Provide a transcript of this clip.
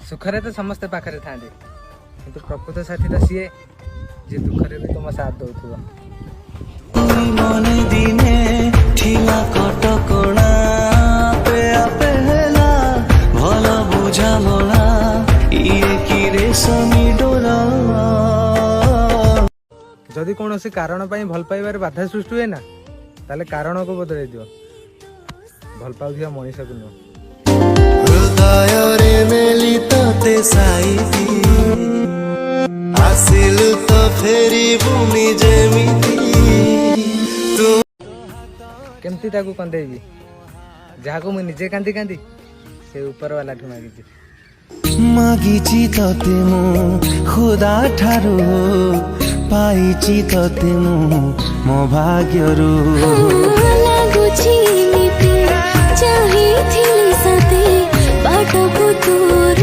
सुखरे तो समस्ते पाखरे था किंतु प्रकृत साथी तो सीए जे दुखरे भी तुम साथ दौथुव मन दिने ठिला कटकणा पे आपेला भल बुझा मणा ये कि रेशमी डोरा जदि कौन सी कारण पाई भल पाइबार बाधा सृष्टि हुए ना ताले कारण को बदल दियो भल पाउथिया मनीष को नुह हृदय रे मेली तते साईती आसिलु तो फेरी बुनी जेमिती तू केमती ताकू कंदेबी जहाँ को मुझे निजे कांदी कांदी से ऊपर वाला ठु मागिची मागिची तते मु खुदा ठारू पाइची तते मु मो भाग्यरू लागुची निते चाहिथिली सते बाटको तोर